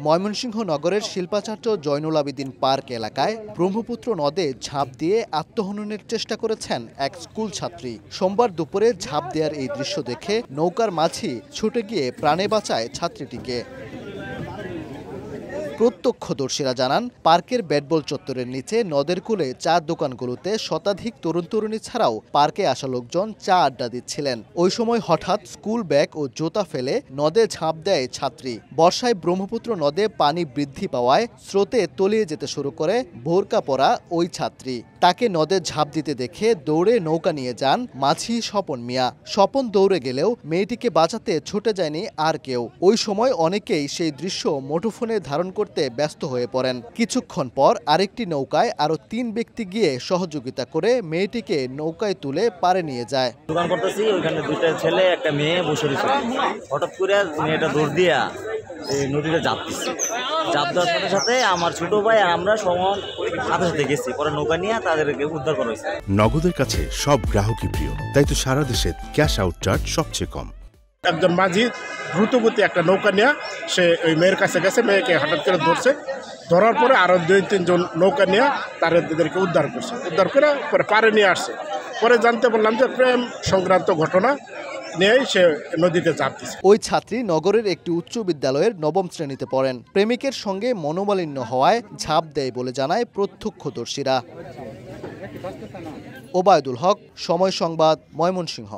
ময়মনসিংহ নগরের শিল্পাচার্য জয়নুল আবেদিন পার্ক এলাকায় ব্রহ্মপুত্র নদে ঝাঁপ দিয়ে আত্মহননের চেষ্টা করেছেন এক স্কুল ছাত্রী। সোমবার দুপুরে ঝাঁপ দেওয়ার এই দৃশ্য দেখে নৌকার মাঝি ছুটে গিয়ে প্রাণে বাঁচায় ছাত্রীটিকে। প্রত্যক্ষদর্শীরা জানান, পার্কের ব্যাটবল চত্বরের নিচে নদের কূলে চার দোকানগুলোতে শতাধিক তরুণ তরুণী ছাড়াও পার্কে আসা লোকজন চা আড্ডা দিচ্ছিলেন। ওই সময় হঠাৎ স্কুল ব্যাগ ও জুতা ফেলে নদে ঝাঁপ দেয় ছাত্রী। বর্ষায় ব্রহ্মপুত্র নদে পানি বৃদ্ধি পাওয়ায় স্রোতে তলিয়ে যেতে শুরু করে বোরকা পরা ওই ছাত্রী। তাকে নদে ঝাঁপ দিতে দেখে দৌড়ে নৌকা নিয়ে যান মাঝি স্বপন মিয়া। স্বপন দৌড়ে গেলেও মেয়েটিকে বাঁচাতে ছুটে যায়নি আর কেউ। ওই সময় অনেকেই সেই দৃশ্য মুঠোফোনে ধারণ করতে ব্যস্ত হয়ে পড়েন। কিছুক্ষণ পর আরেকটি নৌকায় আরো 3 ব্যক্তি গিয়ে সহযোগিতা করে মেয়েটিকে নৌকায় তুলে পারে নিয়ে যায়। দোকান করতেছি, ওইখানে দুইটা ছেলে একটা মেয়ে বসে রয়েছে। হঠাৎ করে মেয়েটা দৌড় দিয়া এই নদীতে ঝাঁপ দিচ্ছে। ঝাঁপ দেওয়ার সাথে সাথে আমার ছোট ভাই আর আমরা সমান সাথে সাথে গেছি, পরে নৌকা নিয়ে তাদেরকে উদ্ধার করা হয়েছে। নগদের কাছে সব গ্রাহকই প্রিয়, তাই তো সারা দেশে ক্যাশ আউট চার্জ সবচেয়ে কম। একজন মাঝি দ্রুতগতি একটা নৌকা নিয়ে সে ওই মেয়ের কাছে গেছে, মেয়েকে হঠাৎ করে ধরছে। ধরার পরে আরো 2-3 জন নৌকা নিয়ে তাদেরকে উদ্ধার করছে। উদ্ধার করে পরে পারে নিয়ে আসছে। পরে জানতে পারলাম যে প্রেম সংক্রান্ত ঘটনা নিয়েই সে নদীতে ঝাঁপ দিচ্ছে। ওই ছাত্রী নগরের একটি উচ্চ বিদ্যালয়ের 9ম শ্রেণীতে পড়েন। প্রেমিকের সঙ্গে মনোমালিন্য হওয়ায় ঝাঁপ দেয় বলে জানায় প্রত্যক্ষদর্শীরা। ওবায়দুল হক, সময় সংবাদ, ময়মনসিংহ।